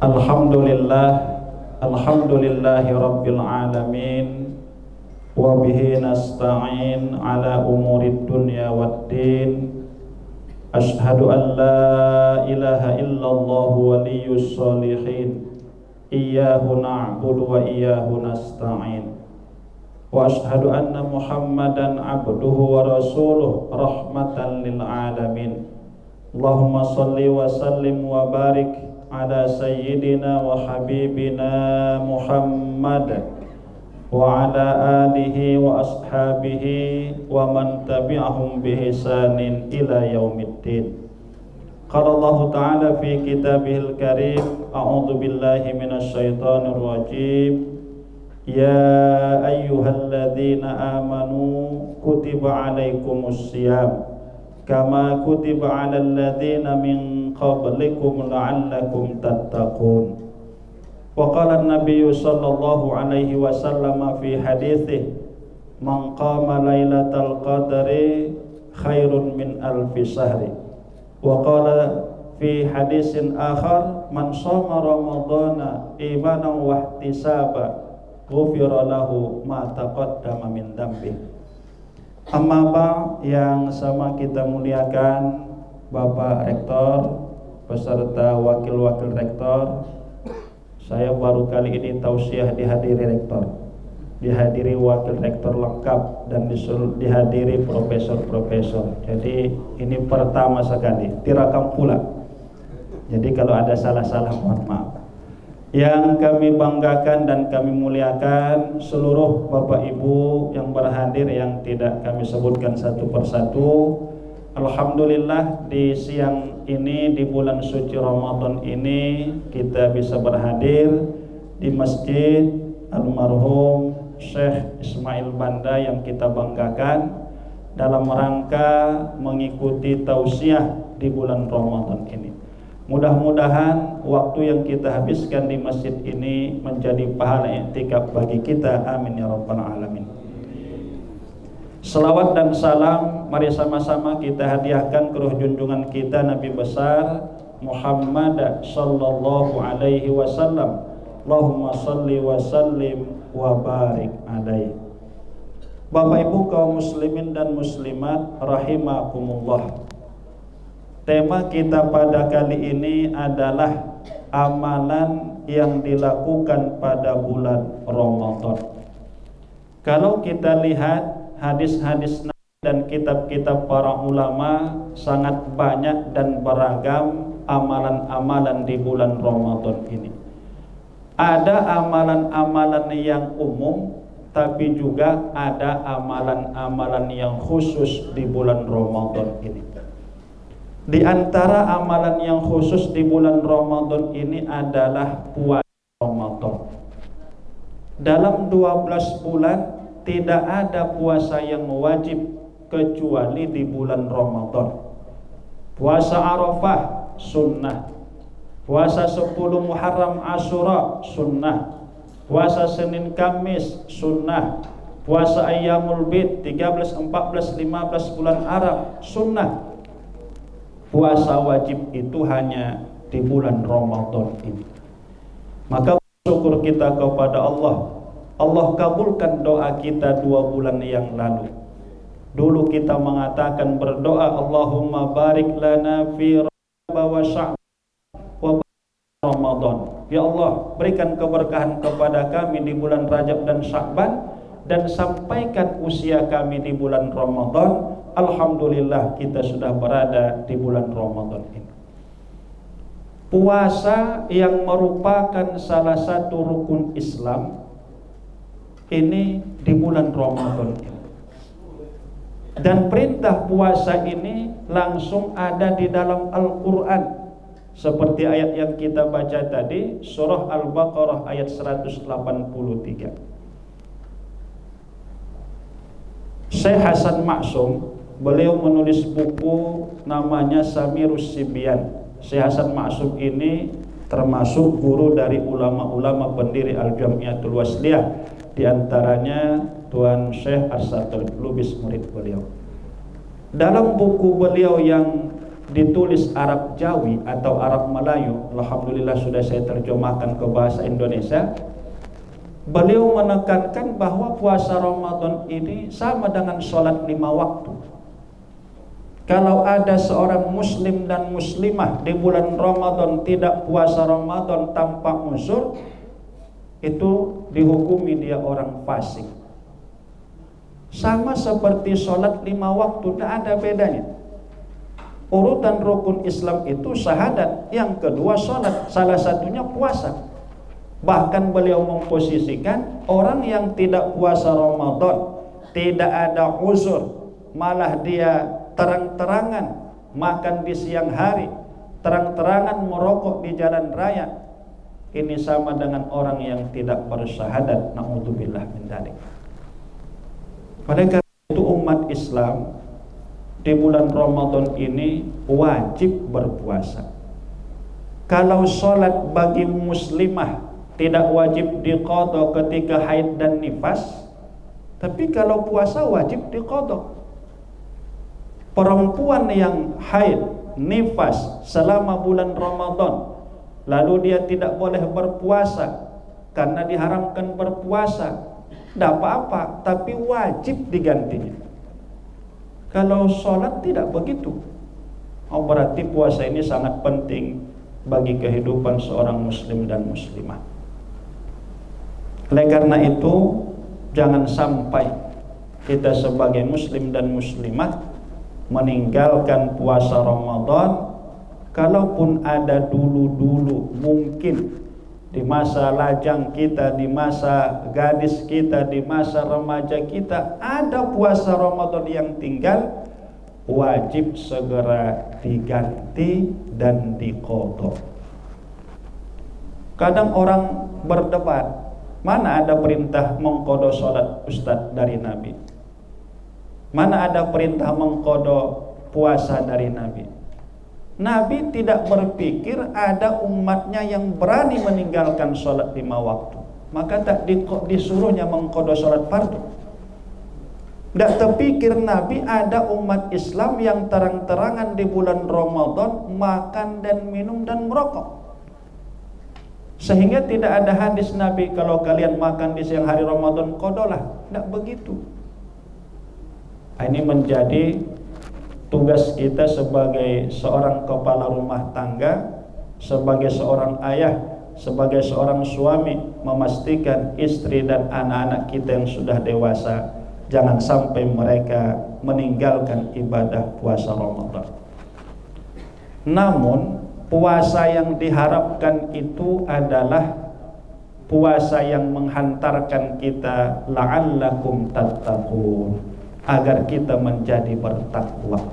Alhamdulillah, alhamdulillahi rabbil alamin, wa bihi nasta'in ala umurid dunya waddin. Ashhadu an la ilaha illallah waliyyus shalihin, iyyahu na'budu wa iyyahu nasta'in. Wa ashhadu anna Muhammadan abduhu wa rasuluh rahmatan lil alamin. Allahumma salli wa sallim wa barik ala sayyidina wa habibina Muhammad wa ala alihi wa ashabihi wa man tabi'ahum bi ihsanin ila yaumiddin. Qala Allah ta'ala fi kitabihil karim, a'udzu billahi minasy syaithanir rajim. Ya ayyuhalladzina amanu kutiba alaikumus syiyam kama kutiba 'alal ladzina min qablikum la'allakum tattaqun. Wa qala an-nabiyyu sallallahu alaihi wasallam fi haditsih, man qama lailatal qadri khairun min alfi syahri. Wa qala fi hadisin akhar, man shoma ramadhana imanan wa ihtisaba ghufira lahu ma taqaddama min dhanbihi. Amma ba, yang sama kita muliakan Bapak Rektor beserta wakil-wakil rektor. Saya baru kali ini tausiah dihadiri rektor, dihadiri wakil rektor lengkap, dan dihadiri profesor-profesor. Jadi ini pertama sekali, direkam pula. Jadi kalau ada salah-salah mohon maaf. Yang kami banggakan dan kami muliakan seluruh Bapak Ibu yang berhadir, yang tidak kami sebutkan satu persatu. Alhamdulillah di siang ini, di bulan suci Ramadan ini, kita bisa berhadir di Masjid Almarhum Syekh Ismail Banda yang kita banggakan dalam rangka mengikuti tausiah di bulan Ramadan ini. Mudah-mudahan waktu yang kita habiskan di masjid ini menjadi pahala i'tikaf bagi kita. Amin ya rabbal alamin. Selawat dan salam mari sama-sama kita hadiahkan ke ruh junjungan kita Nabi besar Muhammad sallallahu alaihi wasallam. Allahumma salli wa sallim wa barik alaihi. Bapak Ibu kaum muslimin dan muslimat rahimakumullah. Tema kita pada kali ini adalah amalan yang dilakukan pada bulan Ramadan. Kalau kita lihat hadis-hadis dan kitab-kitab para ulama, sangat banyak dan beragam amalan-amalan di bulan Ramadan ini. Ada amalan-amalan yang umum, tapi juga ada amalan-amalan yang khusus di bulan Ramadan ini. Di antara amalan yang khusus di bulan Ramadan ini adalah puasa Ramadan. Dalam 12 bulan tidak ada puasa yang wajib kecuali di bulan Ramadan. Puasa Arafah sunnah, puasa 10 Muharram Asyura sunnah, puasa Senin Kamis sunnah, puasa Ayyamul Bid 13, 14, 15 bulan Arab sunnah. Puasa wajib itu hanya di bulan Ramadan ini. Maka syukur kita kepada Allah. Allah kabulkan doa kita 2 bulan yang lalu. Dulu kita mengatakan berdoa, Allahumma barik lana fi Rajab wa Sya'ban wa Ramadan. Ya Allah, berikan keberkahan kepada kami di bulan Rajab dan Sya'ban, dan sampaikan usia kami di bulan Ramadan. Alhamdulillah kita sudah berada di bulan Ramadan ini. Puasa yang merupakan salah satu rukun Islam ini di bulan Ramadan ini. Dan perintah puasa ini langsung ada di dalam Al-Quran. Seperti ayat yang kita baca tadi, surah Al-Baqarah ayat 183. Syekh Hasan Maksum, beliau menulis buku namanya Samirus Sibyan. Syekh Hasan Maksum ini termasuk guru dari ulama-ulama pendiri Al-Jamiatul Wasliyah, di antaranya Tuan Syekh As-Satul Lubis, murid beliau. Dalam buku beliau yang ditulis Arab Jawi atau Arab Melayu, alhamdulillah sudah saya terjemahkan ke bahasa Indonesia. Beliau menekankan bahwa puasa Ramadan ini sama dengan sholat 5 waktu. Kalau ada seorang muslim dan muslimah di bulan Ramadan tidak puasa Ramadan tanpa uzur, itu dihukumi dia orang fasik. Sama seperti sholat 5 waktu, tidak ada bedanya. Urutan rukun Islam itu syahadat, yang kedua sholat, salah satunya puasa. Bahkan beliau memposisikan orang yang tidak puasa Ramadan, tidak ada uzur, malah dia terang-terangan makan di siang hari, terang-terangan merokok di jalan raya, ini sama dengan orang yang tidak bersyahadat. Na'udzubillah min dzalik. Oleh karena itu umat Islam di bulan Ramadan ini wajib berpuasa. Kalau sholat bagi muslimah tidak wajib diqadha ketika haid dan nifas, tapi kalau puasa wajib diqadha. Perempuan yang haid, nifas selama bulan Ramadan, lalu dia tidak boleh berpuasa karena diharamkan berpuasa, tidak apa-apa, tapi wajib digantinya. Kalau sholat tidak begitu. Berarti puasa ini sangat penting bagi kehidupan seorang muslim dan muslimah. Oleh karena itu, jangan sampai kita sebagai muslim dan muslimah meninggalkan puasa Ramadan. Kalaupun ada dulu-dulu, mungkin di masa lajang kita, di masa gadis kita, di masa remaja kita ada puasa Ramadan yang tinggal, wajib segera diganti dan diqadha. Kadang orang berdebat, mana ada perintah mengqadha salat Ustaz dari Nabi? Mana ada perintah mengqadha puasa dari Nabi? Nabi tidak berpikir ada umatnya yang berani meninggalkan sholat 5 waktu, maka tak disuruhnya mengqadha sholat fardu. Tidak terpikir Nabi ada umat Islam yang terang-terangan di bulan Ramadan makan dan minum dan merokok, sehingga tidak ada hadis Nabi kalau kalian makan di siang hari Ramadan qadhalah. Tidak begitu. Ini menjadi tugas kita sebagai seorang kepala rumah tangga, sebagai seorang ayah, sebagai seorang suami, memastikan istri dan anak-anak kita yang sudah dewasa jangan sampai mereka meninggalkan ibadah puasa Ramadan. Namun puasa yang diharapkan itu adalah puasa yang menghantarkan kita la'allakum tattaqun, agar kita menjadi bertakwa.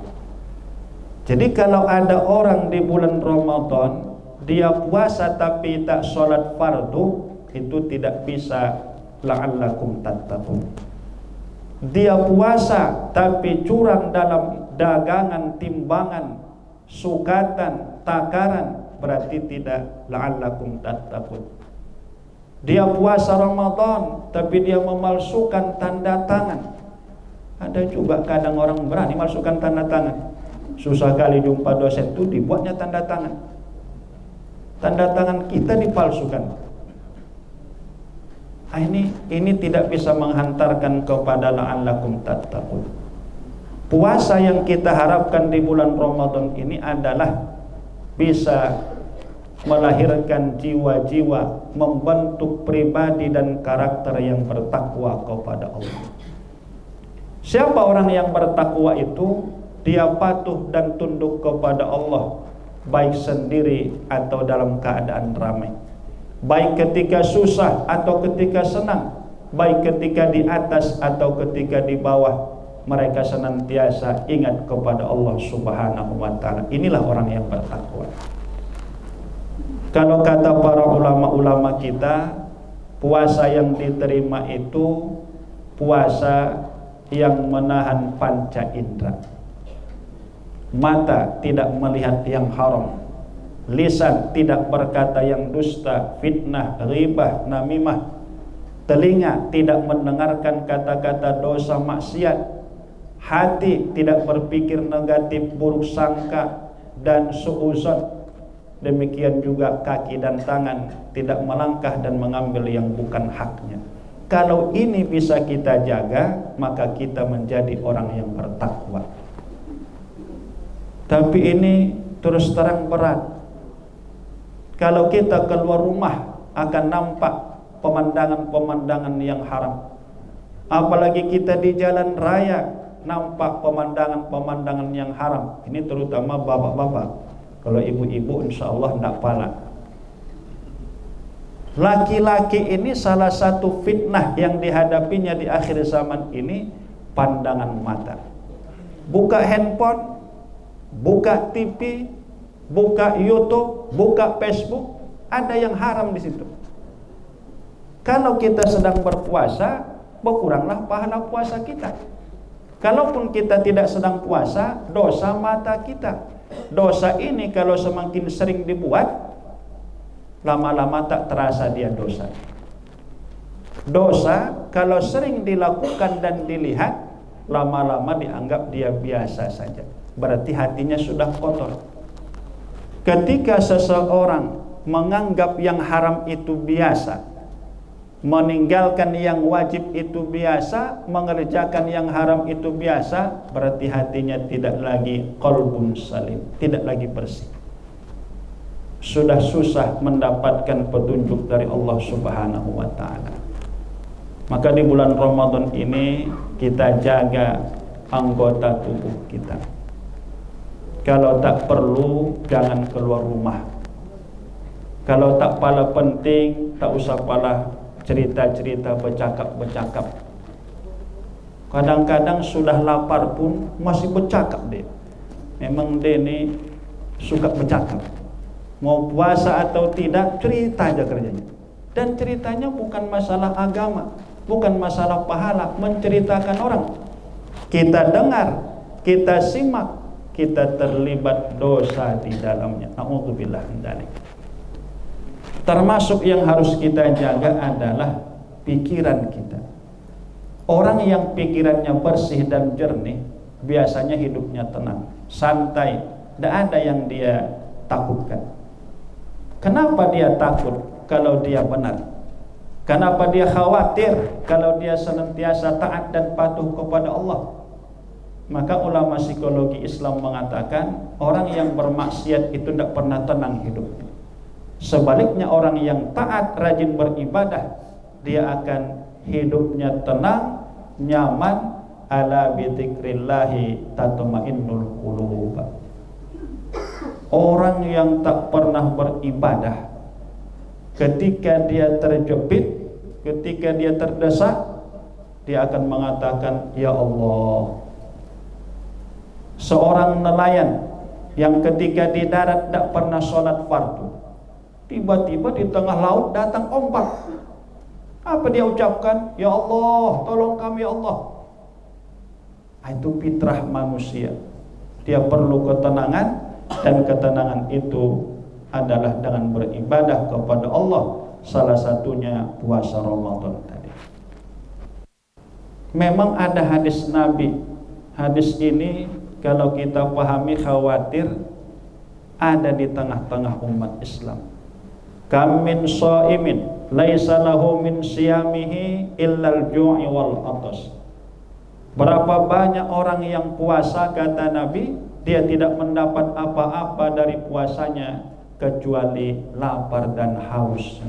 Jadi kalau ada orang di bulan Ramadan dia puasa tapi tak sholat fardu, itu tidak bisa la'allakum tattaqun. Dia puasa tapi curang dalam dagangan, timbangan, sukatan, takaran, berarti tidak la'allakum tattaqun. Dia puasa Ramadan tapi dia memalsukan tanda tangan. Ada juga kadang orang berani masukkan tanda tangan. Susah kali jumpa dosen itu dibuatnya tanda tangan. Tanda tangan kita dipalsukan. Ini tidak bisa menghantarkan kepada la'allakum tattaqun. Puasa yang kita harapkan di bulan Ramadan ini adalah bisa melahirkan jiwa-jiwa, membentuk pribadi dan karakter yang bertakwa kepada Allah. Siapa orang yang bertakwa itu? Dia patuh dan tunduk kepada Allah, baik sendiri atau dalam keadaan ramai, baik ketika susah atau ketika senang, baik ketika di atas atau ketika di bawah. Mereka senantiasa ingat kepada Allah Subhanahu wa ta'ala. Inilah orang yang bertakwa. Kalau kata para ulama-ulama kita, puasa yang diterima itu puasa yang menahan panca indera. Mata tidak melihat yang haram, lisan tidak berkata yang dusta, fitnah, ghibah, namimah, telinga tidak mendengarkan kata-kata dosa maksiat, hati tidak berpikir negatif, buruk sangka, dan suuzon. Demikian juga kaki dan tangan tidak melangkah dan mengambil yang bukan haknya. Kalau ini bisa kita jaga, maka kita menjadi orang yang bertakwa. Tapi ini terus terang berat. Kalau kita keluar rumah akan nampak pemandangan-pemandangan yang haram. Apalagi kita di jalan raya nampak pemandangan-pemandangan yang haram. Ini terutama bapak-bapak. Kalau ibu-ibu insya Allah tidak pala. Laki-laki ini salah satu fitnah yang dihadapinya di akhir zaman ini, pandangan mata. Buka handphone, buka TV, buka YouTube, buka Facebook, ada yang haram di situ. Kalau kita sedang berpuasa, berkuranglah pahala puasa kita. Kalaupun kita tidak sedang puasa, dosa mata kita. Dosa ini kalau semakin sering dibuat, lama-lama tak terasa dia dosa. Dosa kalau sering dilakukan dan dilihat, lama-lama dianggap dia biasa saja. Berarti hatinya sudah kotor. Ketika seseorang menganggap yang haram itu biasa, meninggalkan yang wajib itu biasa, mengerjakan yang haram itu biasa, berarti hatinya tidak lagi qalbun salim, tidak lagi bersih. Sudah susah mendapatkan petunjuk dari Allah Subhanahu wa ta'ala. Maka di bulan Ramadan ini kita jaga anggota tubuh kita. Kalau tak perlu, jangan keluar rumah. Kalau tak pala penting, tak usah pala cerita-cerita, bercakap-bercakap. Kadang-kadang sudah lapar pun masih bercakap dia. Memang dia ni suka bercakap. Mau puasa atau tidak, cerita aja kerjanya. Dan ceritanya bukan masalah agama, bukan masalah pahala, menceritakan orang. Kita dengar, kita simak, kita terlibat dosa di dalamnya. A'udzubillah min dzalik. Termasuk yang harus kita jaga adalah pikiran kita. Orang yang pikirannya bersih dan jernih, biasanya hidupnya tenang, santai, tidak ada yang dia takutkan. Kenapa dia takut kalau dia benar? Kenapa dia khawatir kalau dia senantiasa taat dan patuh kepada Allah? Maka ulama psikologi Islam mengatakan orang yang bermaksiat itu tidak pernah tenang hidupnya. Sebaliknya orang yang taat, rajin beribadah, dia akan hidupnya tenang, nyaman. Ala bi dzikrillahi tatma'innul qulub. Orang yang tak pernah beribadah, ketika dia terjepit, ketika dia terdesak, dia akan mengatakan, ya Allah. Seorang nelayan yang ketika di darat tak pernah sholat fardu, tiba-tiba di tengah laut datang ombak. Apa dia ucapkan? Ya Allah, tolong kami ya Allah. Itu fitrah manusia. Dia perlu ketenangan, dan ketenangan itu adalah dengan beribadah kepada Allah. Salah satunya puasa Ramadan tadi. Memang ada hadis Nabi. Hadis ini kalau kita pahami khawatir ada di tengah-tengah umat Islam. Kam min shaimin laisa lahu min siyamihi illal ju'i wal atas. Berapa banyak orang yang puasa, kata Nabi, dia tidak mendapat apa-apa dari puasanya kecuali lapar dan haus.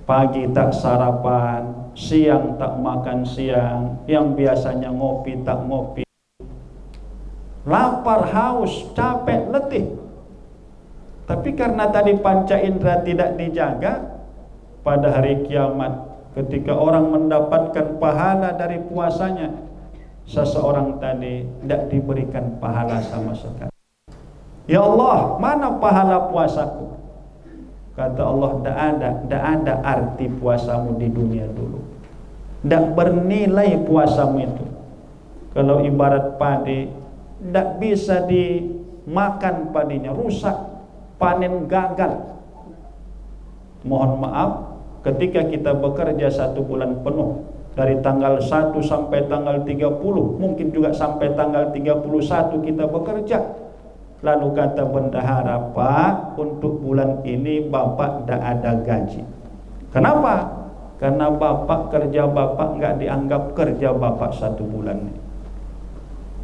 Pagi tak sarapan, siang tak makan siang, yang biasanya ngopi tak ngopi. Lapar, haus, capek, letih. Tapi karena tadi panca indera tidak dijaga, pada hari kiamat ketika orang mendapatkan pahala dari puasanya, seseorang tadi tidak diberikan pahala sama sekali. Ya Allah, mana pahala puasaku? Kata Allah, tidak ada arti puasamu di dunia dulu. Tidak bernilai puasamu itu. Kalau ibarat padi, tidak bisa dimakan padinya, rusak, panen gagal. Mohon maaf, ketika kita bekerja 1 bulan penuh, dari tanggal 1 sampai tanggal 30, mungkin juga sampai tanggal 31 kita bekerja. Lalu kata bendahara, Pak, untuk bulan ini Bapak tidak ada gaji. Kenapa? Karena kerja Bapak nggak dianggap kerja Bapak 1 bulan ini.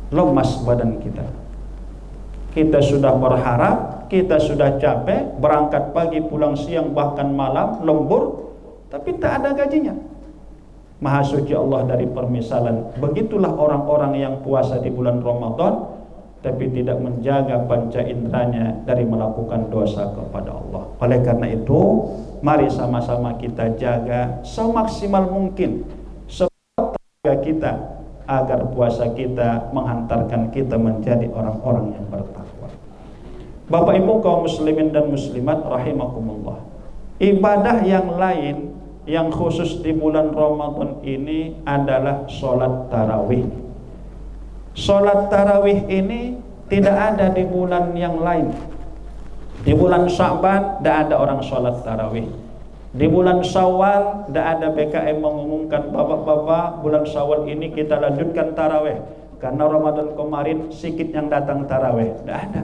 Lemas badan kita. Kita sudah berharap, kita sudah capek, berangkat pagi pulang siang bahkan malam, lembur, tapi tak ada gajinya. Maha suci Allah dari permisalan. Begitulah orang-orang yang puasa di bulan Ramadan tapi tidak menjaga panca inderanya dari melakukan dosa kepada Allah. Oleh karena itu, mari sama-sama kita jaga semaksimal mungkin tenaga kita agar puasa kita menghantarkan kita menjadi orang-orang yang bertakwa. Bapak Ibu kaum muslimin dan muslimat rahimakumullah. Ibadah yang lain yang khusus di bulan Ramadan ini adalah sholat tarawih. Sholat tarawih ini tidak ada di bulan yang lain. Di bulan Sya'ban tidak ada orang sholat tarawih. Di bulan Syawal tidak ada BKM mengumumkan, bapak-bapak bulan Syawal ini kita lanjutkan tarawih karena Ramadan kemarin sedikit yang datang tarawih. Tidak ada.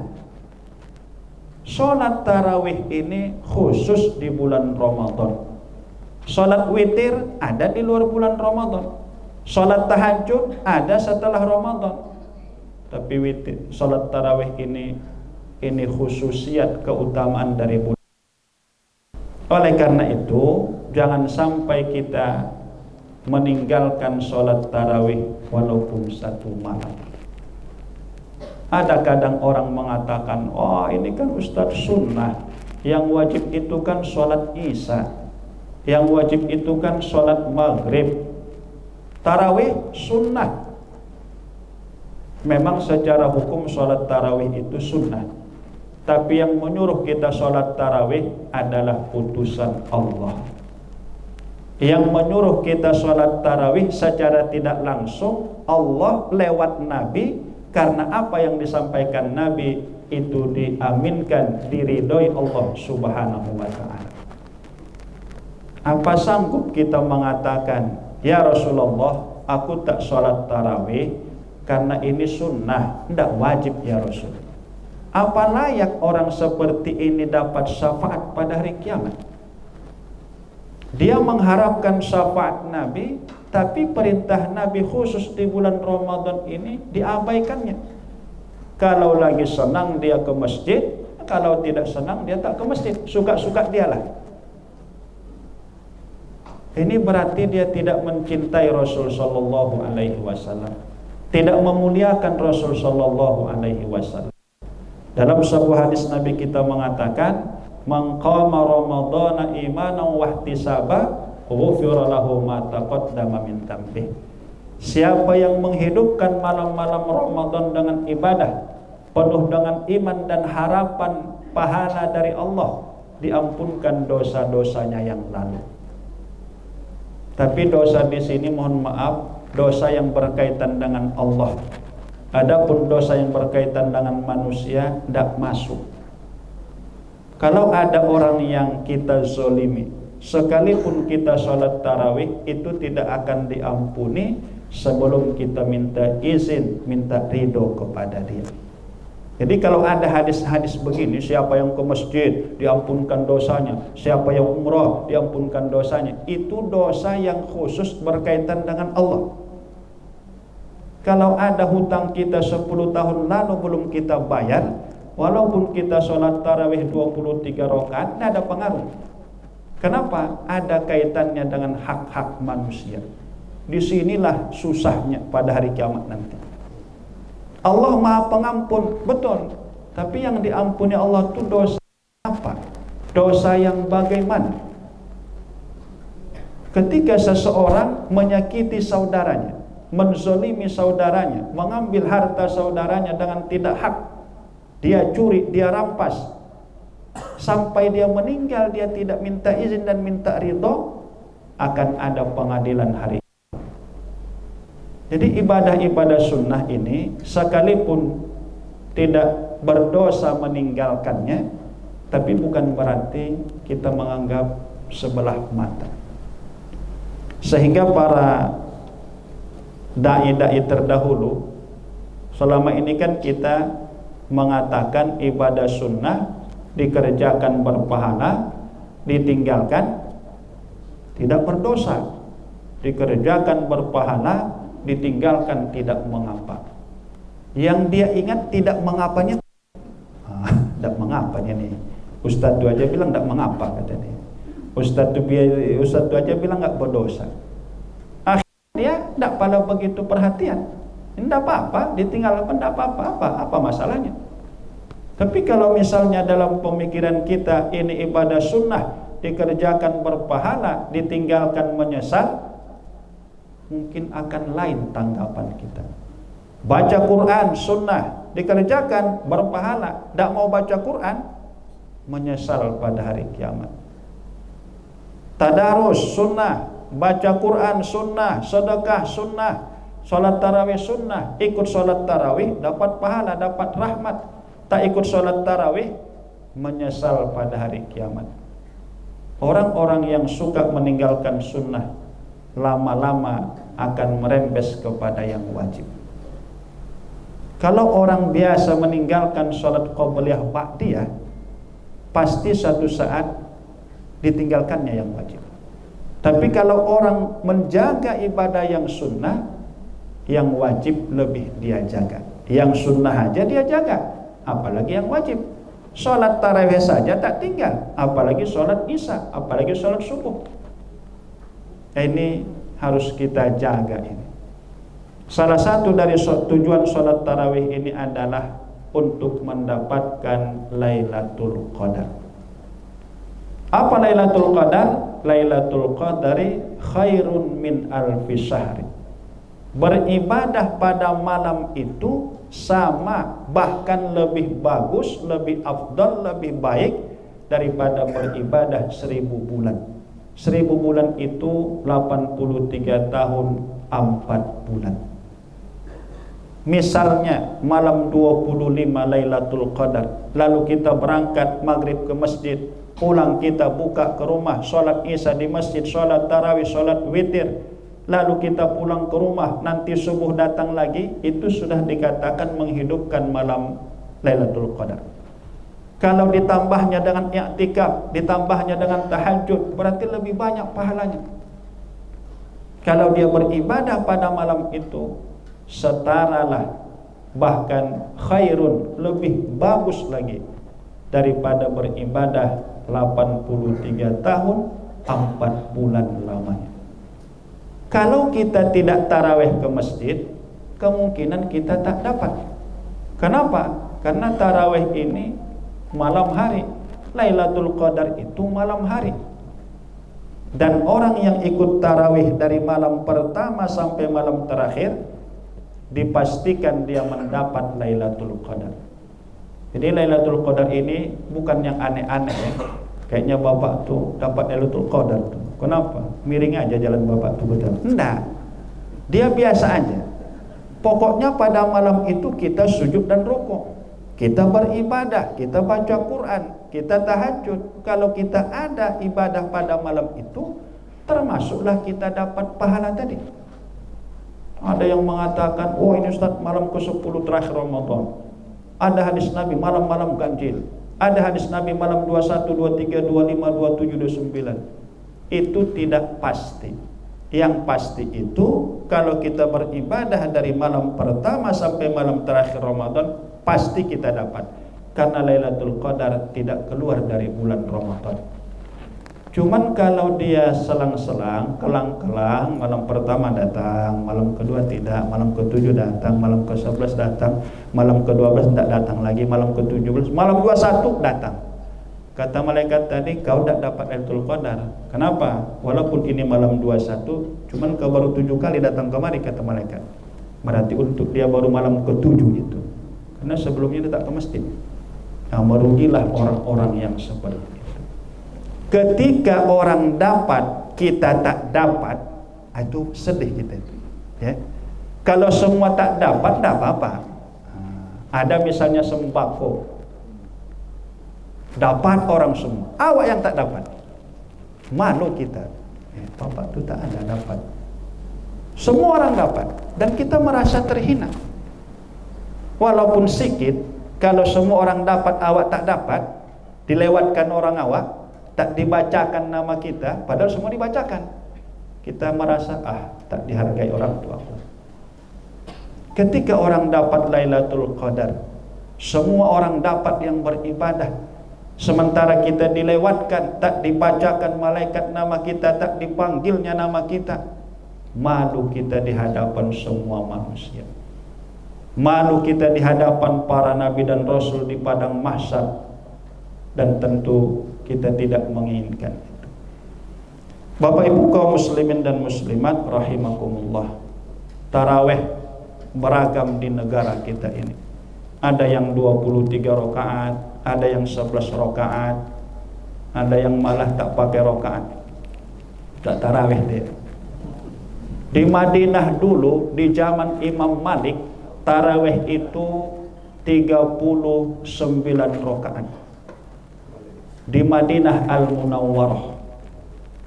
Sholat tarawih ini khusus di bulan Ramadan. Sholat witir ada di luar bulan Ramadan. Sholat tahajud ada setelah Ramadan. Tapi witir, sholat tarawih ini khususiat keutamaan dari bulan. Oleh karena itu, jangan sampai kita meninggalkan sholat tarawih walaupun 1 malam. Ada kadang orang mengatakan, oh ini kan Ustadz sunnah, yang wajib itu kan sholat isya, yang wajib itu kan sholat maghrib. Tarawih sunnah. Memang secara hukum sholat tarawih itu sunnah, tapi yang menyuruh kita sholat tarawih adalah putusan Allah. Yang menyuruh kita sholat tarawih secara tidak langsung Allah lewat Nabi, karena apa yang disampaikan Nabi itu diaminkan, diridhoi Allah subhanahu wa ta'ala. Apa sanggup kita mengatakan, ya Rasulullah, aku tak sholat tarawih karena ini sunnah, tidak wajib ya Rasul. Apa layak orang seperti ini dapat syafaat pada hari kiamat? Dia mengharapkan syafaat Nabi, tapi perintah Nabi khusus di bulan Ramadan ini diabaikannya. Kalau lagi senang dia ke masjid, kalau tidak senang dia tak ke masjid, suka-suka dialah. Ini berarti dia tidak mencintai Rasul sallallahu alaihi wasallam, tidak memuliakan Rasul sallallahu alaihi wasallam. Dalam sebuah hadis Nabi kita mengatakan, "Man qama ramadhana imanan wa ihtisaba, ghufira lahu ma taqaddama min dhanbihi." Siapa yang menghidupkan malam-malam Ramadan dengan ibadah, penuh dengan iman dan harapan pahala dari Allah, diampunkan dosa-dosanya yang lalu. Tapi dosa di sini mohon maaf, dosa yang berkaitan dengan Allah. Adapun dosa yang berkaitan dengan manusia tidak masuk. Kalau ada orang yang kita zolimi, sekalipun kita sholat tarawih, itu tidak akan diampuni sebelum kita minta izin, minta ridho kepada dia. Jadi kalau ada hadis-hadis begini, siapa yang ke masjid diampunkan dosanya, siapa yang umrah diampunkan dosanya, itu dosa yang khusus berkaitan dengan Allah. Kalau ada hutang kita 10 tahun lalu belum kita bayar, walaupun kita sholat tarawih 23 rakaat, tidak ada pengaruh. Kenapa? Ada kaitannya dengan hak-hak manusia. Disinilah susahnya pada hari kiamat nanti. Allah Maha Pengampun, betul. Tapi yang diampuni Allah itu dosa apa? Dosa yang bagaimana? Ketika seseorang menyakiti saudaranya, menzolimi saudaranya, mengambil harta saudaranya dengan tidak hak, dia curi, dia rampas, sampai dia meninggal dia tidak minta izin dan minta ridho, akan ada pengadilan hari. Jadi ibadah-ibadah sunnah ini sekalipun tidak berdosa meninggalkannya, tapi bukan berarti kita menganggap sebelah mata. Sehingga para dai-dai terdahulu, selama ini kan kita mengatakan ibadah sunnah dikerjakan berpahala, ditinggalkan tidak berdosa. Dikerjakan berpahala, ditinggalkan tidak mengapa. Yang dia ingat tidak mengapanya, tidak mengapanya nih. Ustadz tu aja bilang tidak mengapa katanya. Ustadz tu aja bilang nggak berdosa. Akhirnya dia tidak pada begitu perhatian. Tidak apa-apa, ditinggalkan tidak apa-apa. Apa masalahnya? Tapi kalau misalnya dalam pemikiran kita ini ibadah sunnah, dikerjakan berpahala, ditinggalkan menyesal, mungkin akan lain tanggapan kita. Baca Quran sunnah, dikerjakan berpahala, tidak mau baca Quran, menyesal pada hari kiamat. Tadarus sunnah, baca Quran sunnah, sedekah sunnah, sholat tarawih sunnah, ikut sholat tarawih dapat pahala, dapat rahmat. Tak ikut sholat tarawih, menyesal pada hari kiamat. Orang-orang yang suka meninggalkan sunnah lama-lama akan merembes kepada yang wajib. Kalau orang biasa meninggalkan sholat qobliyah ba'diyah, pasti suatu saat ditinggalkannya yang wajib. Tapi kalau orang menjaga ibadah yang sunnah, yang wajib lebih dia jaga. Yang sunnah aja dia jaga, apalagi yang wajib. Sholat tarawih saja tak tinggal, apalagi sholat isya, apalagi sholat subuh. Ini harus kita jaga ini. Salah satu dari tujuan sholat tarawih ini adalah untuk mendapatkan Lailatul Qadar. Apa Lailatul Qadar? Lailatul Qadari khairun min alfi syahri. Beribadah pada malam itu sama, bahkan lebih bagus, lebih afdal, lebih baik daripada beribadah 1000 bulan. 1000 bulan itu 83 tahun 4 bulan. Misalnya malam 25 Lailatul Qadar, lalu kita berangkat maghrib ke masjid, pulang kita buka ke rumah, sholat isya di masjid, sholat tarawih, sholat witir, lalu kita pulang ke rumah, nanti subuh datang lagi, itu sudah dikatakan menghidupkan malam Lailatul Qadar. Kalau ditambahnya dengan i'tikaf, ditambahnya dengan tahajud, berarti lebih banyak pahalanya. Kalau dia beribadah pada malam itu, setaralah, bahkan khairun, lebih bagus lagi daripada beribadah 83 tahun 4 bulan lamanya. Kalau kita tidak tarawih ke masjid, kemungkinan kita tak dapat. Kenapa? Karena tarawih ini malam hari, Lailatul Qadar itu malam hari. Dan orang yang ikut tarawih dari malam pertama sampai malam terakhir, dipastikan dia mendapat Lailatul Qadar. Jadi Lailatul Qadar ini bukan yang aneh-aneh ya. Kayaknya bapak tuh dapat Lailatul Qadar tuh. Kenapa? Miring aja jalan bapak tuh betul. Enggak. Dia biasa aja. Pokoknya pada malam itu kita sujud dan rukuk. Kita beribadah, kita baca Quran, kita tahajud. Kalau kita ada ibadah pada malam itu, termasuklah kita dapat pahala tadi. Ada yang mengatakan, oh ini Ustaz malam ke-10 terakhir Ramadan. Ada hadis Nabi malam-malam ganjil. Ada hadis Nabi malam 21, 23, 25, 27, 29. Itu tidak pasti. Yang pasti itu, kalau kita beribadah dari malam pertama sampai malam terakhir Ramadan, pasti kita dapat. Karena Lailatul Qadar tidak keluar dari bulan Ramadan. Cuman kalau dia selang-selang, kelang-kelang, malam pertama datang, malam kedua tidak, malam ke-7 datang, malam ke-11 datang, malam ke-12 tidak datang lagi, malam ke-17, malam 21 datang. Kata malaikat tadi, kau tidak dapat Lailatul Qadar. Kenapa? Walaupun ini malam 21, cuman kau baru 7 kali datang kemari, kata malaikat. Berarti untuk dia baru malam ke-7 itu. Karena sebelumnya dia tak ke masjid. Nah, merugilah orang-orang yang seperti itu. Ketika orang dapat, kita tak dapat, itu sedih kita itu. Ya. Kalau semua tak dapat, tak apa-apa. Ada misalnya sembako, dapat orang semua, awak yang tak dapat, malu kita. Bapak itu tak ada dapat. Semua orang dapat, dan kita merasa terhina. Walaupun sedikit, Kalau semua orang dapat, awak tak dapat, dilewatkan orang awak, tak dibacakan nama kita, padahal semua dibacakan. Kita merasa, tak dihargai orang tua. Ketika orang dapat Lailatul Qadar, semua orang dapat yang beribadah, sementara kita dilewatkan, tak dibacakan malaikat nama kita, tak dipanggilnya nama kita. Malu kita di hadapan semua manusia. Malu kita di hadapan para nabi dan rasul di padang mahsyar. Dan tentu kita tidak menginginkan itu. Bapak Ibu kaum muslimin dan muslimat rahimakumullah. Tarawih beragam di negara kita ini. Ada yang 23 rakaat, ada yang 11 rakaat, ada yang malah tak pakai rakaat. Tak tarawih dia. Di Madinah dulu, di zaman Imam Malik, tarawih itu 39 rakaat. Di Madinah Al-Munawwarah.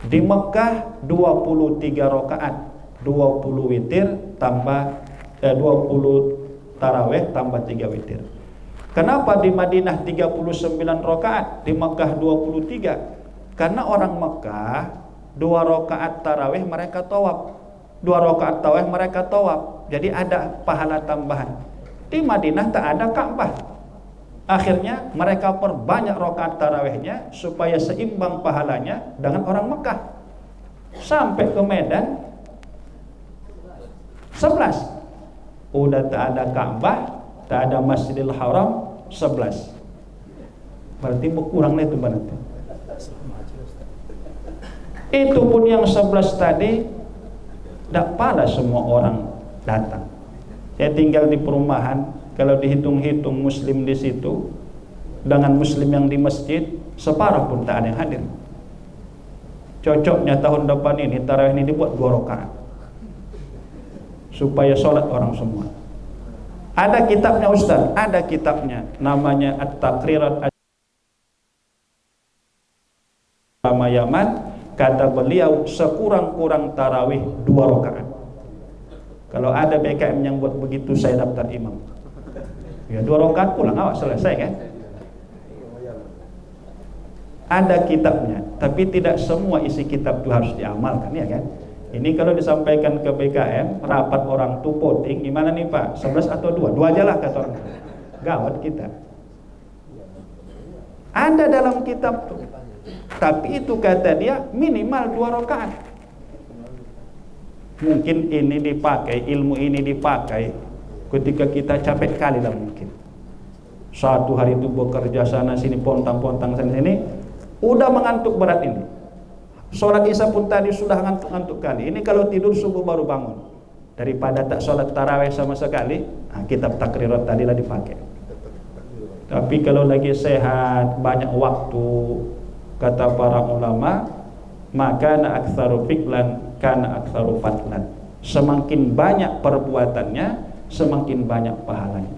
Di Mekah 23 rakaat, 20 witir tambah 20 tarawih tambah 3 witir. Kenapa di Madinah 39 rakaat, di Mekah 23? Karena orang Mekah 2 rakaat tarawih mereka tawaf. 2 rakaat tarawih mereka tawaf. Jadi ada pahala tambahan. Di Madinah tak ada Ka'bah. Akhirnya mereka perbanyak rakaat tarawihnya supaya seimbang pahalanya dengan orang Mekah. Sampai ke Medan 11. Udah tak ada Ka'bah, tak ada Masjidil Haram, 11. Berarti berkurang itu berarti. Itu pun yang 11 tadi tak pada semua orang datang. Saya tinggal di perumahan, kalau dihitung-hitung muslim di situ dengan muslim yang di masjid, separuh pun tak ada yang hadir. Cocoknya tahun depan ini tarawih ini dibuat 2 rakaat supaya sholat orang semua. Ada kitabnya Ustaz, ada kitabnya, namanya At-Taqrirat Ulama Yaman. Kata beliau, sekurang-kurang tarawih 2 rakaat. Kalau ada BKM yang buat begitu, saya daftar imam. Ya 2 rakaat pulang, awak selesai kan? Ada kitabnya, tapi tidak semua isi kitab itu harus diamalkan, ya kan? Ini kalau disampaikan ke BKM, rapat orang tuh voting, gimana nih Pak? 11 atau 2? 2 aja lah kata orang. Gawat kita. Ada dalam kitab tuh. Tapi itu kata dia minimal 2 rakaat. Mungkin ini dipakai, ilmu ini dipakai ketika kita capek kali lah mungkin. Satu hari itu bekerja sana sini, pontang-pontang sana sini, udah mengantuk berat ini. Sholat isya pun tadi sudah ngantuk-ngantuk kali. Ini kalau tidur subuh baru bangun. Daripada tak sholat tarawih sama sekali, kitab Taqrirat tadi lah dipakai. Tapi kalau lagi sehat, banyak waktu, kata para ulama, maka na aktsaru fi'lan kana aktsaru fadlan. Semakin banyak perbuatannya, semakin banyak pahalanya.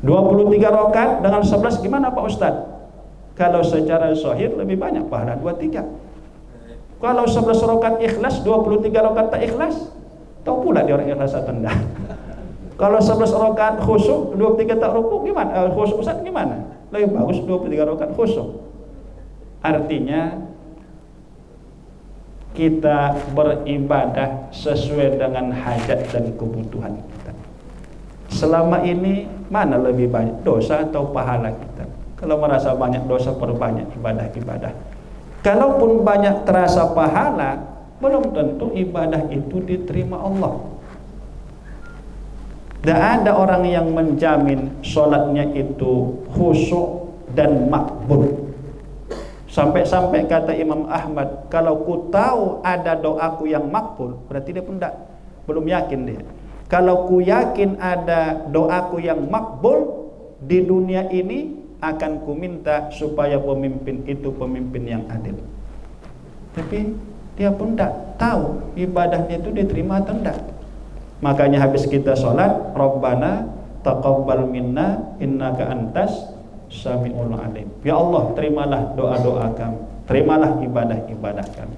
23 rakaat dengan 11 gimana Pak Ustaz? Kalau secara zahir lebih banyak pahala 23. Kalau 11 rakaat ikhlas, 23 rakaat tak ikhlas, tahu pula dia orang ikhlas atau enggak. Kalau 11 rakaat khusyuk, 23 tak rukuk gimana? Khusyuk Ustaz gimana? Lebih bagus 23 rakaat khusyuk. Artinya kita beribadah sesuai dengan hajat dan kebutuhan kita. Selama ini mana lebih banyak dosa atau pahala kita? Kalau merasa banyak dosa, perbanyak ibadah-ibadah. Kalaupun banyak terasa pahala, belum tentu ibadah itu diterima Allah. Tidak ada orang yang menjamin sholatnya itu khusyuk dan makbul. Sampai-sampai kata Imam Ahmad, kalau ku tahu ada doaku yang makbul, berarti dia pun belum yakin dia. Kalau ku yakin ada doaku yang makbul di dunia ini, akan ku minta supaya pemimpin itu pemimpin yang adil. Tapi dia pun tidak tahu ibadahnya itu diterima atau tidak. Makanya habis kita sholat, Rabbana taqabbal minna innaka antas Sami'ul alim. Ya Allah, terimalah doa-doa kami, terimalah ibadah-ibadah kami.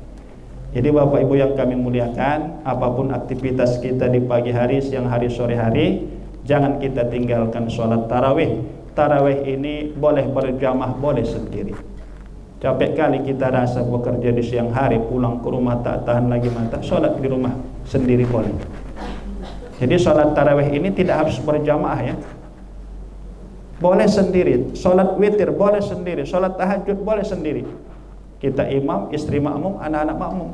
Jadi Bapak Ibu yang kami muliakan, apapun aktivitas kita di pagi hari, siang hari, sore hari, jangan kita tinggalkan sholat tarawih. tarawih ini boleh berjamaah, boleh sendiri. Capek kali kita rasa bekerja di siang hari, pulang ke rumah tak tahan lagi mata, sholat di rumah sendiri boleh. Jadi sholat tarawih ini tidak harus berjamaah ya. Boleh sendiri, sholat witir boleh sendiri, sholat tahajud boleh sendiri. Kita imam, istri makmum, anak-anak makmum.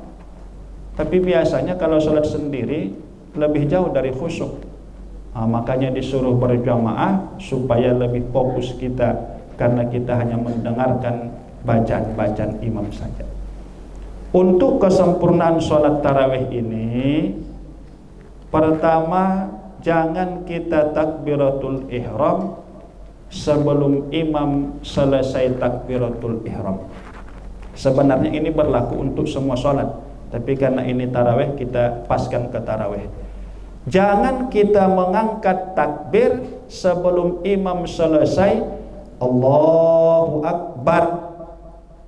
Tapi biasanya kalau sholat sendiri lebih jauh dari khusyuk. Makanya disuruh berjamaah supaya lebih fokus kita, karena kita hanya mendengarkan bacaan-bacaan imam saja. Untuk kesempurnaan sholat tarawih ini, pertama jangan kita takbiratul ihram sebelum imam selesai takbiratul ihram. Sebenarnya ini berlaku untuk semua sholat, tapi karena ini tarawih kita paskan ke tarawih. Jangan kita mengangkat takbir sebelum imam selesai. Allahu Akbar,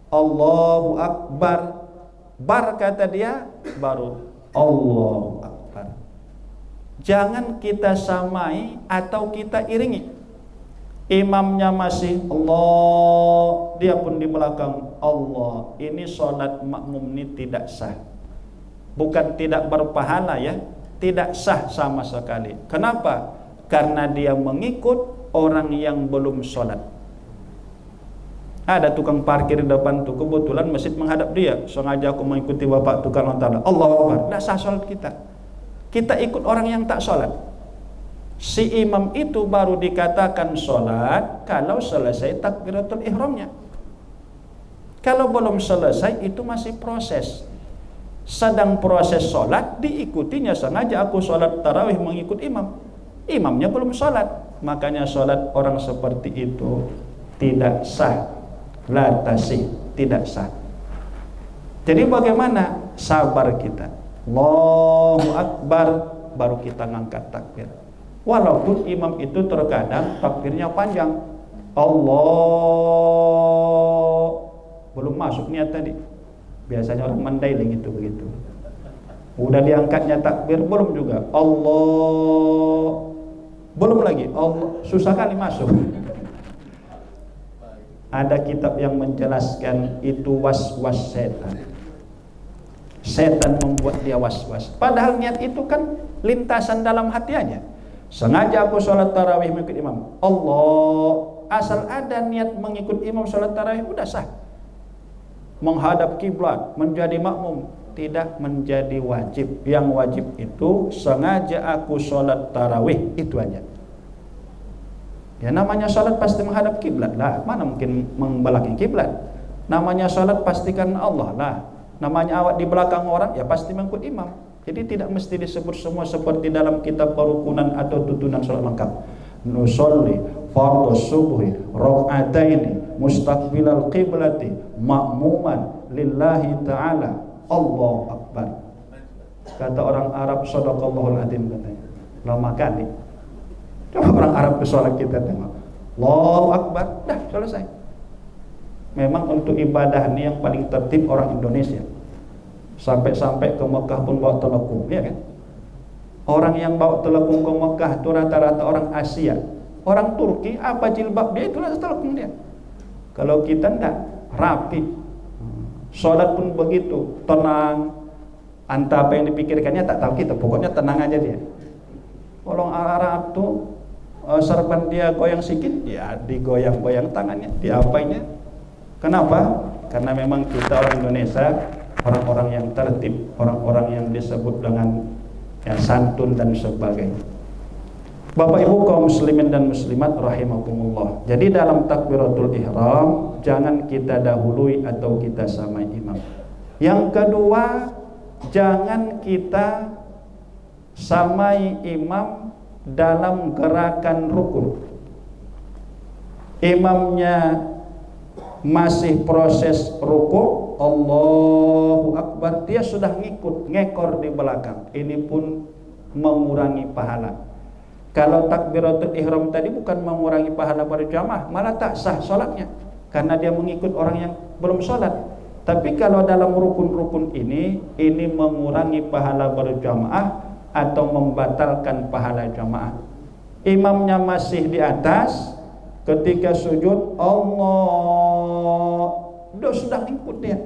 Allahu Akbar, bar kata dia, baru Allahu Akbar. Jangan kita samai atau kita iringi. Imamnya masih Allah, dia pun di belakang Allah. Ini sholat makmum ini tidak sah. Bukan tidak berpahala ya, tidak sah sama sekali. Kenapa? Karena dia mengikut orang yang belum sholat. Ada tukang parkir di depan tuh, kebetulan masjid menghadap dia. Sengaja aku mengikuti bapak tukang lontar, Allahu Akbar. Tidak sah sholat kita. Kita ikut orang yang tak sholat. Si imam itu baru dikatakan sholat kalau selesai takbiratul ihramnya. Kalau belum selesai itu masih proses. Sedang proses sholat diikutinya, sengaja aku sholat tarawih mengikut imam. Imamnya belum sholat, makanya sholat orang seperti itu tidak sah. La tasih, tidak sah. Jadi bagaimana? Sabar kita. Allahu Akbar, baru kita ngangkat takbir. Walaupun imam itu terkadang takbirnya panjang. Allah, belum masuk niat tadi. Biasanya orang mandailing itu begitu. Udah diangkatnya takbir belum juga. Allah, belum lagi. Allah, susah kali masuk. Ada kitab yang menjelaskan itu was-was setan. Setan membuat dia was-was. Padahal niat itu kan lintasan dalam hati aja. Sengaja aku sholat tarawih mengikut imam. Allah, asal ada niat mengikut imam sholat tarawih udah sah. Menghadap kiblat, menjadi makmum tidak menjadi wajib. Yang wajib itu sengaja aku sholat tarawih, itu aja. Ya namanya sholat pasti menghadap kiblat lah. Mana mungkin membelakangi kiblat? Namanya sholat pasti karena Allah lah. Namanya awak di belakang orang ya pasti mengikut imam. Jadi tidak mesti disebut semua seperti dalam kitab perukunan atau tuntunan sholat lengkap. Nusolli fardhu subuhi raka'ataini mustaqbilal qiblati ma'muman lillahi ta'ala Allahu Akbar. Kata orang Arab sadaqallahul adzim katanya. Lama kali. Coba orang Arab ke sholat kita tengok. Allahu Akbar, dah selesai. Memang untuk ibadah ini yang paling tertib orang Indonesia. Sampai-sampai ke Mekah pun bawa telekung, ya kan? Orang yang bawa telekung ke Mekah itu rata-rata orang Asia. Orang Turki apa jilbab dia itu rata telekung dia. Kalau kita enggak, rapi. Sholat pun begitu, tenang. Entah apa yang dipikirkannya tak tahu kita, pokoknya tenang aja dia. Kalau Arab tuh serban dia goyang sikit, ya digoyang-goyang tangannya, diapainya. Kenapa? Karena memang kita orang Indonesia orang-orang yang tertib, orang-orang yang disebut dengan ya, santun dan sebagainya. Bapak Ibu kaum muslimin dan muslimat rahimakumullah. Jadi dalam takbiratul ihram jangan kita dahului atau kita samai imam. Yang kedua, jangan kita samai imam dalam gerakan rukun. Imamnya masih proses ruku, Allahu Akbar, dia sudah ngekor di belakang. Ini pun mengurangi pahala. Kalau takbiratul ihram tadi bukan mengurangi pahala berjamaah, malah tak sah sholatnya karena dia mengikut orang yang belum sholat. Tapi kalau dalam rukun-rukun ini mengurangi pahala berjamaah atau membatalkan pahala jamaah. Imamnya masih di atas, ketika sujud Allah, sudah ikut dia.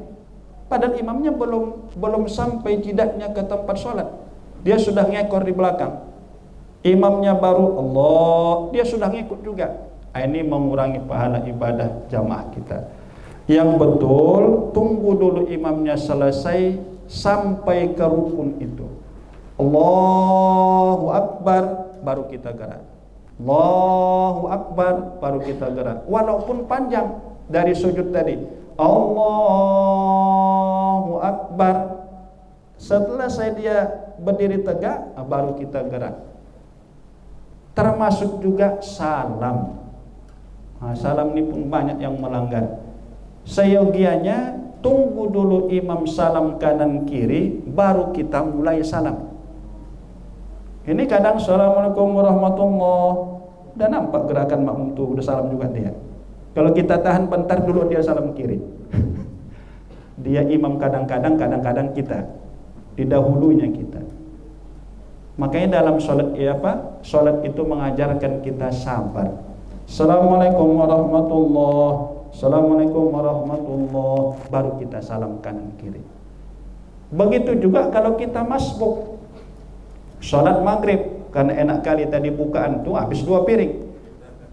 Padahal imamnya belum sampai jidatnya ke tempat sholat, dia sudah ngekor di belakang. Imamnya baru Allah, dia sudah ngikut juga. Ini mengurangi pahala ibadah jamaah kita. Yang betul, tunggu dulu imamnya selesai sampai ke rukun itu. Allahu Akbar, baru kita gerak. Allahu Akbar, baru kita gerak. Walaupun panjang dari sujud tadi. Allahu Akbar. Setelah dia berdiri tegak, baru kita gerak. Termasuk juga salam. Salam ini pun banyak yang melanggar. Seyogianya tunggu dulu imam salam kanan kiri, baru kita mulai salam. Ini kadang assalamualaikum warahmatullah, udah nampak gerakan makmum tuh udah salam juga dia. Kalau kita tahan bentar dulu dia salam kiri. Dia imam kadang-kadang kita, didahulunya kita. Makanya dalam sholat sholat itu mengajarkan kita sabar. Assalamualaikum warahmatullah, assalamualaikum warahmatullah, baru kita salam kanan kiri. Begitu juga kalau kita masbuk sholat maghrib, karena enak kali tadi bukaan tuh habis 2 piring,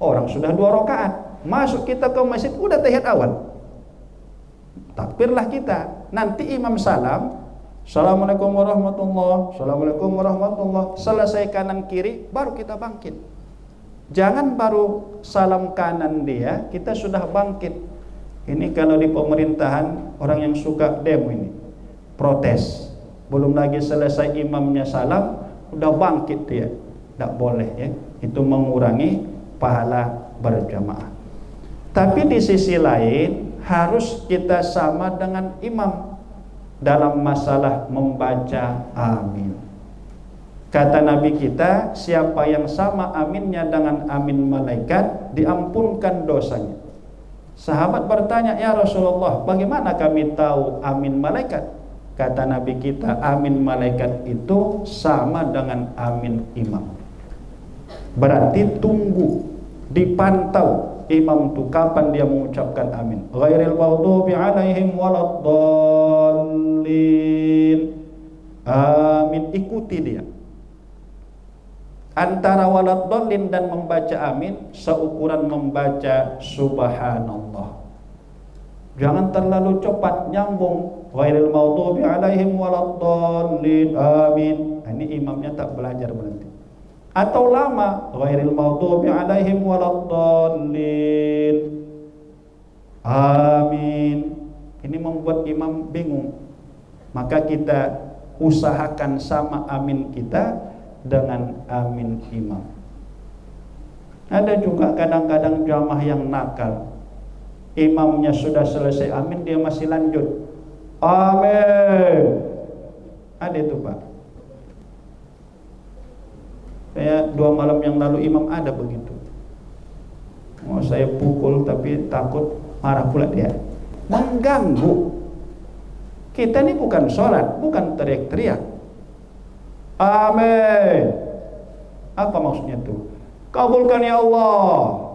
orang sudah 2 rakaat, masuk kita ke masjid udah tahiyat awal, takbirlah kita. Nanti imam salam, assalamualaikum warahmatullah, assalamualaikum warahmatullah, selesai kanan kiri, baru kita bangkit. Jangan baru salam kanan dia, kita sudah bangkit. Ini kalau di pemerintahan, orang yang suka demo ini, protes. Belum lagi selesai imamnya salam, udah bangkit dia. Tidak boleh ya, itu mengurangi pahala berjamaah. Tapi di sisi lain, harus kita sama dengan imam dalam masalah membaca amin. Kata Nabi kita, siapa yang sama aminnya dengan amin malaikat, diampunkan dosanya. Sahabat bertanya, ya Rasulullah, bagaimana kami tahu amin malaikat? Kata Nabi kita, amin malaikat itu sama dengan amin imam. Berarti tunggu, dipantau imam itu kapan dia mengucapkan amin. Ghairil maghdubi alaihim waladdallin. Amin, ikuti dia. Antara waladdallin dan membaca amin seukuran membaca subhanallah. Jangan terlalu cepat nyambung. Ghairil maghdubi alaihim waladdallin. Amin. Ini imamnya tak belajar berarti. Atau lama, ghairil maghdubi alaihim waladdallin. Amin. Ini membuat imam bingung. Maka kita usahakan sama amin kita dengan amin imam. Ada juga kadang-kadang jamaah yang nakal, imamnya sudah selesai amin, dia masih lanjut amin. Ada itu Pak. Saya 2 malam yang lalu imam ada begitu. Mau saya pukul tapi takut marah pula dia, mengganggu. Kita ini bukan sholat, bukan teriak-teriak. Amin. Apa maksudnya itu? Kabulkan ya Allah.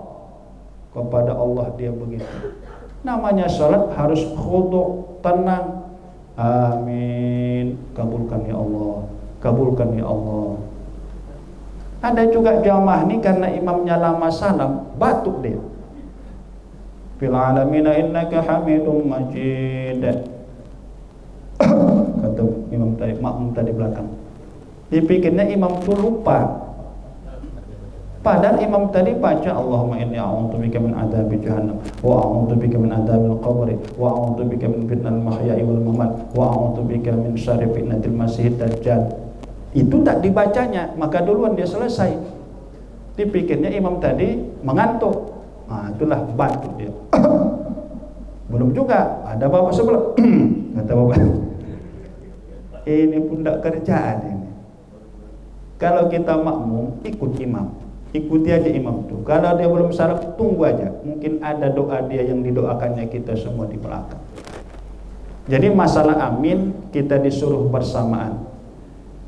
Kepada Allah dia begitu. Namanya salat harus khudu', tenang. Amin. Kabulkan ya Allah. Kabulkan ya Allah. Ada juga jamaah nih karena imamnya lama salam, batuk dia. Fil alamina innaka hamidum majid. Kata imam tadi, makmum tadi belakang. Dipikirnya imam itu lupa. Padahal imam tadi baca Allahumma inni a'udzubika min adzabi jahannam wa a'udzubika min adzabil qabri wa a'udzubika min fitnatil mahya'i wal mamat wa a'udzubika min syarri fitnatil masiihid dajjal. Itu tak dibacanya, maka duluan dia selesai. Dipikirnya imam tadi mengantuk. Nah, itulah batuk dia. Belum juga ada bapak sebelah. Kata bapak, ini pun tak kerjaan ini. Kalau kita makmum, ikut imam, ikuti aja imam itu. Kalau dia belum salam, tunggu aja. Mungkin ada doa dia yang didoakannya kita semua di belakang. Jadi masalah amin kita disuruh bersamaan.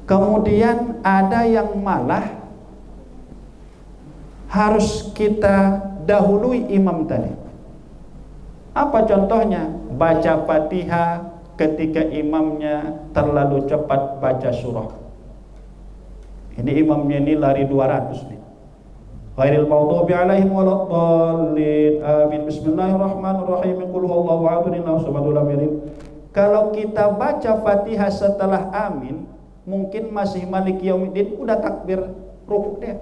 Kemudian ada yang malah harus kita dahului imam tadi. Apa contohnya? Baca Fatihah ketika imamnya terlalu cepat baca surah. Ini imamnya ini lari 200 nih. Ghairil maghdubi alaihim waladdallin. Amin. Bismillahirrahmanirrahim. Qul huwallahu ahad, Allahu samad, lam yalid. Kalau kita baca Fatihah setelah amin, mungkin masih Maliki Yaumiddin udah takbir rukuk dia.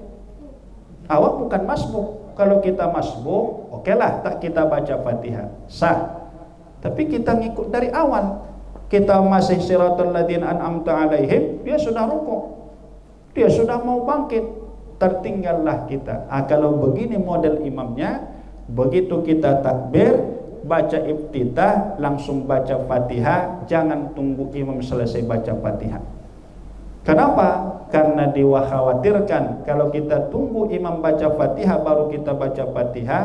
Awak bukan masbuk. Kalau kita masbuk, okelah tak kita baca Fatihah, sah. Tapi kita ngikut dari awal. Kita masih siratal ladzina an'amta alaihim, dia sudah rukuk. Dia sudah mau bangkit, tertinggallah kita. Kalau begini model imamnya, begitu kita takbir, baca iftitah, langsung baca Fatihah, jangan tunggu imam selesai baca Fatihah. Kenapa? Karena dikhawatirkan kalau kita tunggu imam baca Fatihah baru kita baca Fatihah,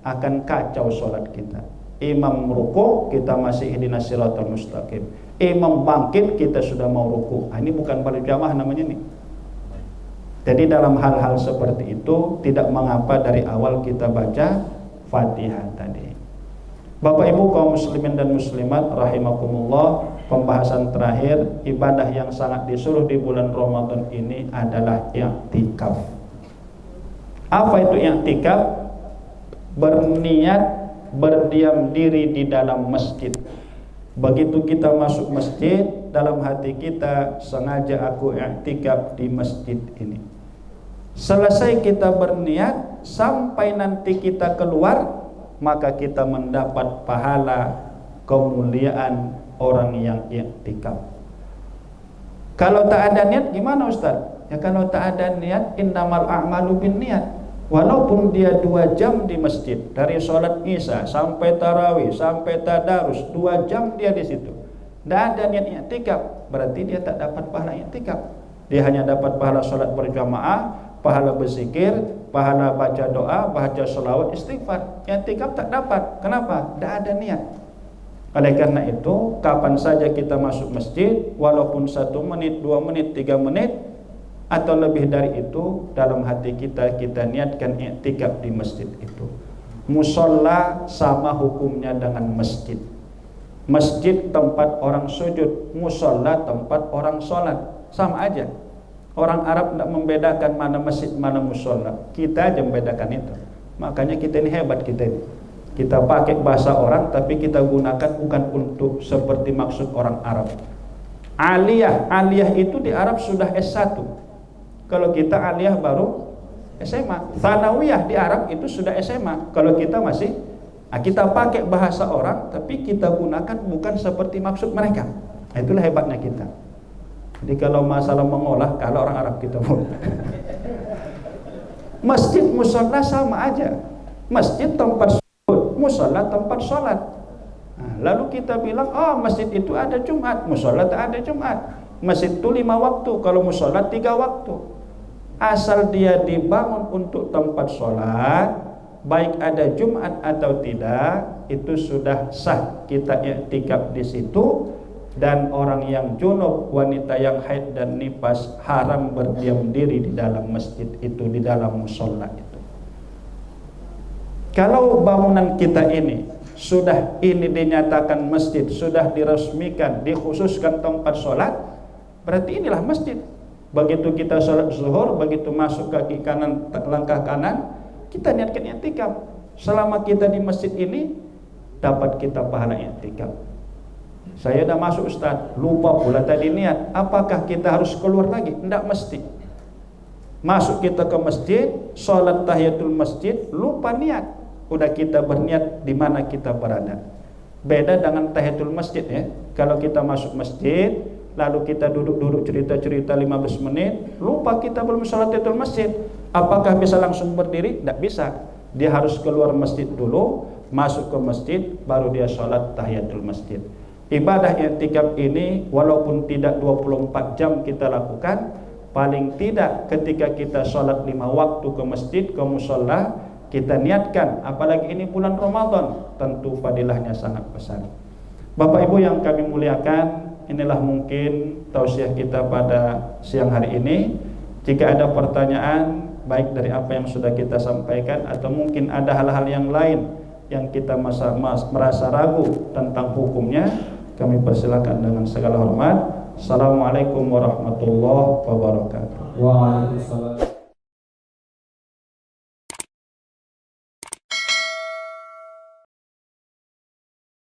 akan kacau sholat kita. Imam ruku, kita masih ihdinas siratal mustaqim. Imam bangkit, kita sudah mau ruku. Ini bukan balik jamaah namanya nih. Jadi dalam hal-hal seperti itu tidak mengapa dari awal kita baca Fatihah tadi. Bapak Ibu kaum muslimin dan muslimat rahimakumullah, pembahasan terakhir, ibadah yang sangat disuruh di bulan Ramadan ini adalah i'tikaf. Apa itu i'tikaf? Berniat berdiam diri di dalam masjid. Begitu kita masuk masjid, dalam hati kita sengaja aku i'tikaf di masjid ini. Selesai kita berniat, sampai nanti kita keluar, maka kita mendapat pahala kemuliaan orang yang i'tikaf. Kalau tak ada niat gimana Ustaz? Ya kalau tak ada niat, innamal a'malu binniyat. Walaupun dia 2 jam di masjid, dari sholat isya sampai tarawih sampai tadarus, 2 jam dia di situ, tidak ada niat i'tikaf, berarti dia tak dapat pahala i'tikaf. Dia hanya dapat pahala sholat berjamaah, pahala berzikir, pahala baca doa, baca sholawat, istighfar. I'tikaf tak dapat. Kenapa? Tidak ada niat. Oleh karena itu, kapan saja kita masuk masjid, walaupun 1 menit, 2 menit, 3 menit, atau lebih dari itu, dalam hati kita niatkan i'tikaf di masjid itu. Musola sama hukumnya dengan masjid. Masjid tempat orang sujud, musola tempat orang sholat, sama aja. Orang Arab tidak membedakan mana masjid, mana musola. Kita aja membedakan itu. Makanya kita ini hebat, kita ini. Kita pakai bahasa orang, tapi kita gunakan bukan untuk seperti maksud orang Arab. Aliyah itu di Arab sudah S1. Kalau kita aliyah baru SMA. Tsanawiyah di Arab itu sudah SMA. Kalau kita masih, kita pakai bahasa orang, tapi kita gunakan bukan seperti maksud mereka. Itulah hebatnya kita. Jadi kalau masalah mengolah, kalau orang Arab kita pun. Masjid musola sama aja. Masjid tempat sujud, musola tempat sholat. Nah, lalu kita bilang, masjid itu ada Jumat, musola tak ada Jumat. Masjid itu 5 waktu, kalau musola 3 waktu. Asal dia dibangun untuk tempat sholat, baik ada Jumat atau tidak, itu sudah sah kita i'tikaf di situ. Dan orang yang junub, wanita yang haid dan nifas, haram berdiam diri di dalam masjid itu, di dalam mushola itu. Kalau bangunan kita ini sudah ini dinyatakan masjid, sudah diresmikan, dikhususkan tempat sholat, berarti inilah masjid. Begitu kita sholat zuhur, begitu masuk kaki kanan, langkah kanan, kita niatkan i'tikaf. Selama kita di masjid ini, dapat kita pahala i'tikaf. Saya dah masuk Ustaz, lupa pula tadi niat. Apakah kita harus keluar lagi? Tidak mesti. Masuk kita ke masjid, sholat tahiyatul masjid, lupa niat. Udah kita berniat di mana kita berada. Beda dengan tahiyatul masjid ya. Kalau kita masuk masjid, lalu kita duduk-duduk cerita-cerita 15 menit, lupa kita belum sholat tahiyatul masjid. Apakah bisa langsung berdiri? Tidak bisa. Dia harus keluar masjid dulu, masuk ke masjid, baru dia sholat tahiyatul masjid. Ibadah i'tikaf ini walaupun tidak 24 jam kita lakukan, paling tidak ketika kita sholat 5 waktu ke masjid, ke musola, kita niatkan. Apalagi ini bulan Ramadan, tentu fadilahnya sangat besar. Bapak Ibu yang kami muliakan, inilah mungkin tausiah kita pada siang hari ini. Jika ada pertanyaan, baik dari apa yang sudah kita sampaikan atau mungkin ada hal-hal yang lain yang kita merasa ragu tentang hukumnya, kami persilakan dengan segala hormat. Assalamualaikum warahmatullahi wabarakatuh. Waalaikumsalam.